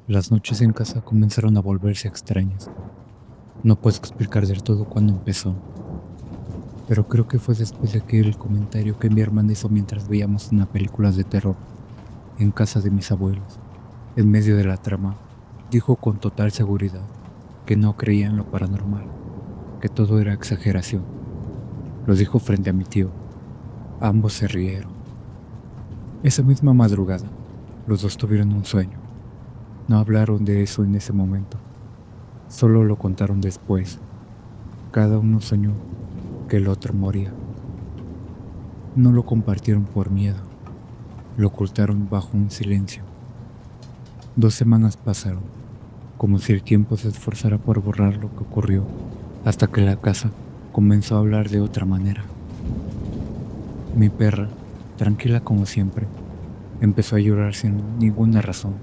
Las noches en casa comenzaron a volverse extrañas. No puedo explicar del todo cuándo empezó, pero creo que fue después de aquel comentario que mi hermana hizo mientras veíamos una película de terror en casa de mis abuelos. En medio de la trama, dijo con total seguridad que no creía en lo paranormal, que todo era exageración. Lo dijo frente a mi tío. Ambos se rieron. Esa misma madrugada, los dos tuvieron un sueño. No hablaron de eso en ese momento, solo lo contaron después. Cada uno soñó que el otro moría. No lo compartieron por miedo, lo ocultaron bajo un silencio. 2 semanas pasaron, como si el tiempo se esforzara por borrar lo que ocurrió, hasta que la casa comenzó a hablar de otra manera. Mi perra, tranquila como siempre, empezó a llorar sin ninguna razón,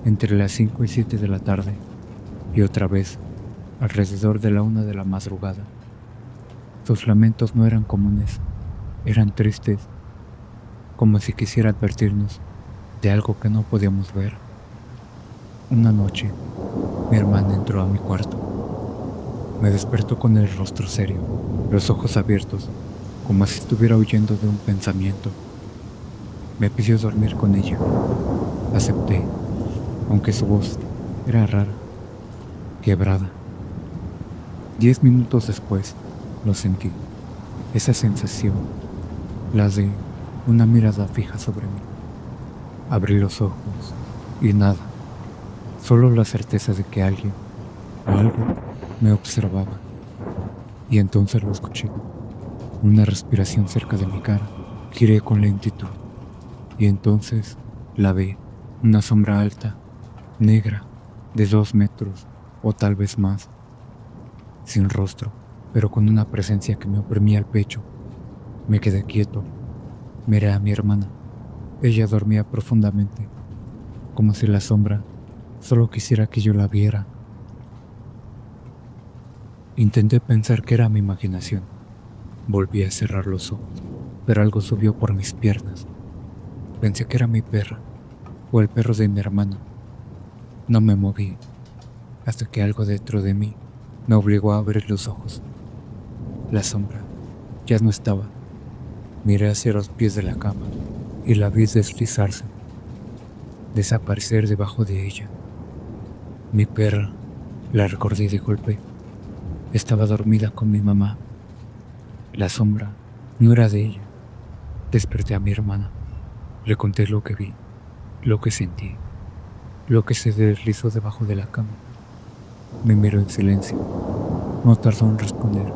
entre las 5 y 7 de la tarde, y otra vez, alrededor de la 1 de la madrugada. Sus lamentos no eran comunes, eran tristes, como si quisiera advertirnos de algo que no podíamos ver. Una noche, mi hermana entró a mi cuarto. Me despertó con el rostro serio, los ojos abiertos, como si estuviera huyendo de un pensamiento. Me pidió dormir con ella. Acepté, aunque su voz era rara, quebrada. 10 minutos después, lo sentí, esa sensación, la de una mirada fija sobre mí. Abrí los ojos y nada, solo la certeza de que alguien o algo me observaba. Y entonces lo escuché, una respiración cerca de mi cara. Giré con lentitud y entonces la vi, una sombra alta, negra, de 2 metros o tal vez más, sin rostro, pero con una presencia que me oprimía el pecho. Me quedé quieto, miré a mi hermana. Ella dormía profundamente, como si la sombra solo quisiera que yo la viera. Intenté pensar que era mi imaginación. Volví a cerrar los ojos, pero algo subió por mis piernas. Pensé que era mi perra o el perro de mi hermana. No me moví hasta que algo dentro de mí me obligó a abrir los ojos. La sombra ya no estaba. Miré hacia los pies de la cama y la vi deslizarse, desaparecer debajo de ella. Mi perra, la recordé de golpe, estaba dormida con mi mamá. La sombra no era de ella. Desperté a mi hermana. Le conté lo que vi, lo que sentí, lo que se deslizó debajo de la cama. Me miró en silencio. No tardó en responder.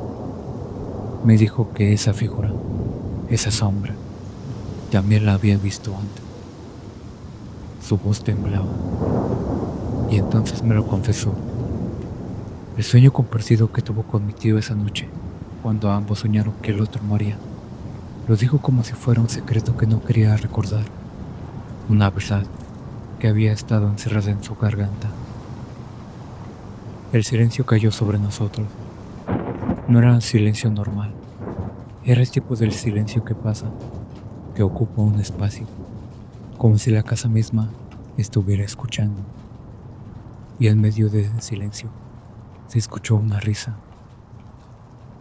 Me dijo que esa figura, esa sombra, también la había visto antes. Su voz temblaba y entonces me lo confesó. El sueño compartido que tuvo con mi tío esa noche, cuando ambos soñaron que el otro moría, lo dijo como si fuera un secreto que no quería recordar, una verdad que había estado encerrada en su garganta. El silencio cayó sobre nosotros. No era un silencio normal, era el tipo del silencio que pasa, que ocupa un espacio, como si la casa misma estuviera escuchando. Y en medio de ese silencio se escuchó una risa,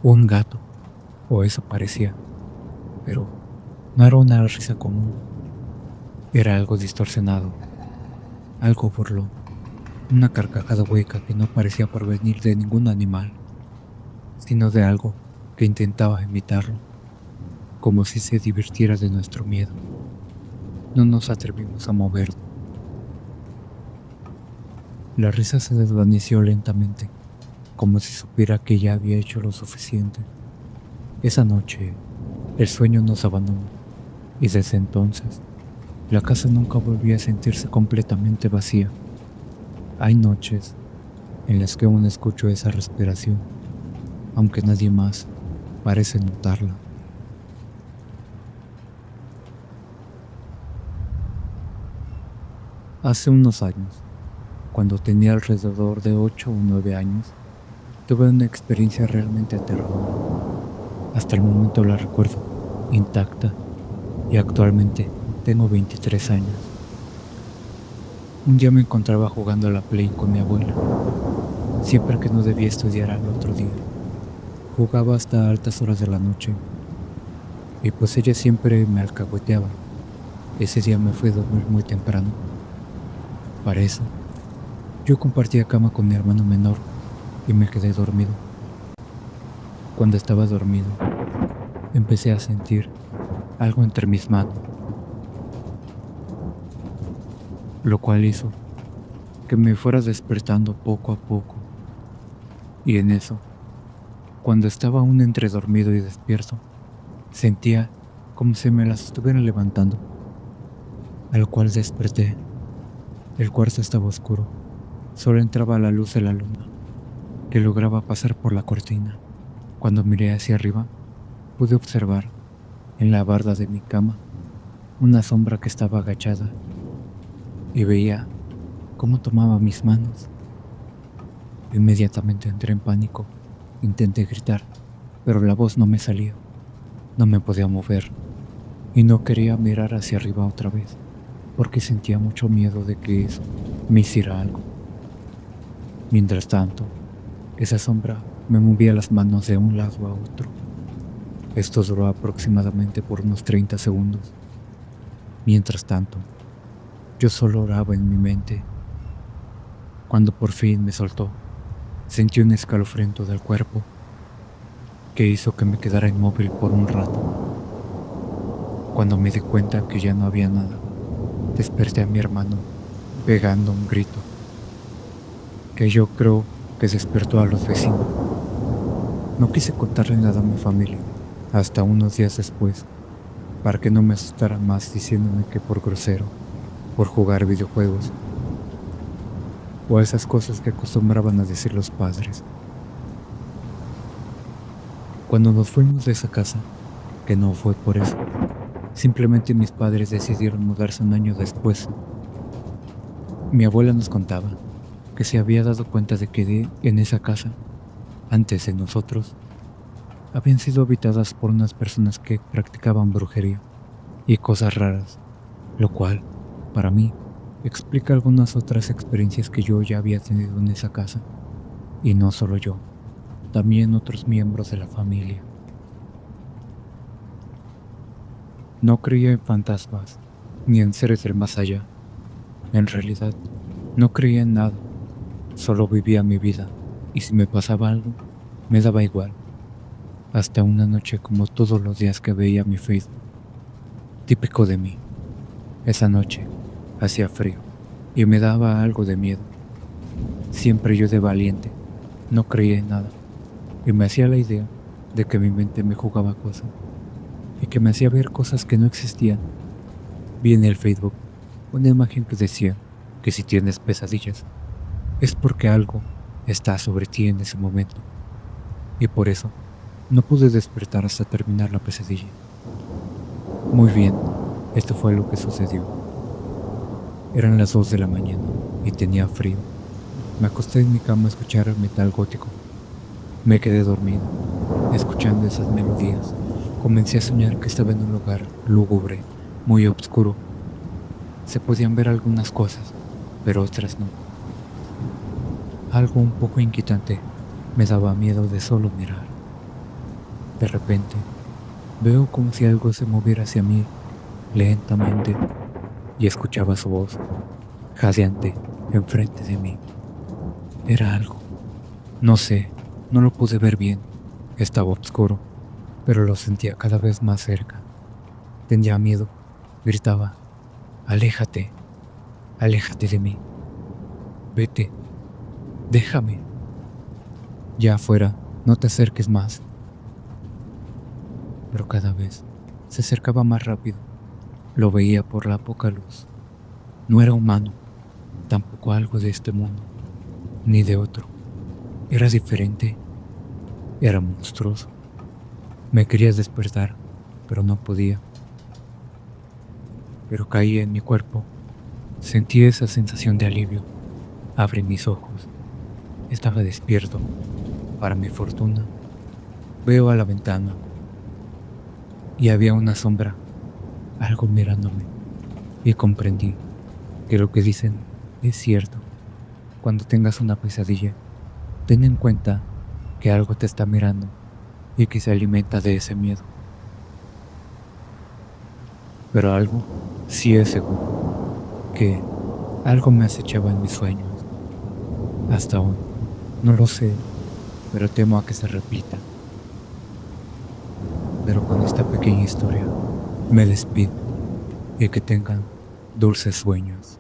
un gato, o eso parecía, pero no era una risa común, era algo distorsionado, algo burlón, una carcajada hueca que no parecía provenir de ningún animal, sino de algo que intentaba imitarlo, como si se divirtiera de nuestro miedo. No nos atrevimos a movernos. La risa se desvaneció lentamente, como si supiera que ya había hecho lo suficiente. Esa noche, el sueño nos abandonó, y desde entonces, la casa nunca volvió a sentirse completamente vacía. Hay noches en las que aún escucho esa respiración, aunque nadie más parece notarla. Hace unos años, cuando tenía alrededor de 8 o 9 años, tuve una experiencia realmente aterradora. Hasta el momento la recuerdo, intacta, y actualmente tengo 23 años. Un día me encontraba jugando a la Play con mi abuela, siempre que no debía estudiar al otro día. Jugaba hasta altas horas de la noche, y pues ella siempre me alcahueteaba. Ese día me fui a dormir muy temprano. Para eso, yo compartía cama con mi hermano menor y me quedé dormido. Cuando estaba dormido, empecé a sentir algo entre mis manos, lo cual hizo que me fuera despertando poco a poco. Y en eso, cuando estaba aún entre dormido y despierto, sentía como si me las estuvieran levantando, al cual desperté. El cuarto estaba oscuro, solo entraba la luz de la luna, que lograba pasar por la cortina. Cuando miré hacia arriba, pude observar, en la barda de mi cama, una sombra que estaba agachada, y veía cómo tomaba mis manos. Inmediatamente entré en pánico. Intenté gritar, pero la voz no me salía. No me podía mover, y no quería mirar hacia arriba otra vez, porque sentía mucho miedo de que eso me hiciera algo. Mientras tanto, esa sombra me movía las manos de un lado a otro. Esto duró aproximadamente por unos 30 segundos. Mientras tanto, yo solo oraba en mi mente. Cuando por fin me soltó, sentí un escalofriante del cuerpo que hizo que me quedara inmóvil por un rato. Cuando me di cuenta que ya no había nada, desperté a mi hermano pegando un grito, que yo creo que despertó a los vecinos. No quise contarle nada a mi familia hasta unos días después, para que no me asustaran más diciéndome que por grosero, por jugar videojuegos, o esas cosas que acostumbraban a decir los padres. Cuando nos fuimos de esa casa, que no fue por eso, simplemente mis padres decidieron mudarse un año después. Mi abuela nos contaba que se había dado cuenta de que en esa casa, antes de nosotros, habían sido habitadas por unas personas que practicaban brujería y cosas raras, lo cual, para mí, explica algunas otras experiencias que yo ya había tenido en esa casa. Y no solo yo, también otros miembros de la familia. No creía en fantasmas, ni en seres del más allá. En realidad, no creía en nada, solo vivía mi vida, y si me pasaba algo, me daba igual. Hasta una noche, como todos los días que veía mi Facebook, típico de mí. Esa noche hacía frío y me daba algo de miedo. Siempre yo de valiente, no creía en nada, y me hacía la idea de que mi mente me jugaba cosas y que me hacía ver cosas que no existían. Vi en el Facebook una imagen que decía que si tienes pesadillas es porque algo está sobre ti en ese momento, y por eso no pude despertar hasta terminar la pesadilla. Muy bien, esto fue lo que sucedió. Eran las 2 de la mañana y tenía frío. Me acosté en mi cama a escuchar el metal gótico. Me quedé dormido, escuchando esas melodías. Comencé a soñar que estaba en un lugar lúgubre, muy oscuro. Se podían ver algunas cosas, pero otras no. Algo un poco inquietante me daba miedo de solo mirar. De repente, veo como si algo se moviera hacia mí lentamente y escuchaba su voz, jadeante, enfrente de mí. Era algo. No sé, no lo pude ver bien. Estaba oscuro, pero lo sentía cada vez más cerca. Tenía miedo. Gritaba, aléjate, aléjate de mí. Vete, déjame. Ya afuera, no te acerques más. Pero cada vez se acercaba más rápido. Lo veía por la poca luz. No era humano, tampoco algo de este mundo, ni de otro. Era diferente, era monstruoso. Me quería despertar, pero no podía. Pero caía en mi cuerpo. Sentí esa sensación de alivio. Abrí mis ojos. Estaba despierto. Para mi fortuna, veo a la ventana y había una sombra, algo mirándome, y comprendí que lo que dicen Es cierto, cuando tengas una pesadilla, ten en cuenta que algo te está mirando y que se alimenta de ese miedo. Pero algo sí es seguro, que algo me acechaba en mis sueños. Hasta hoy. No lo sé, pero temo a que se repita. Pero con esta pequeña historia me despido y que tengan dulces sueños.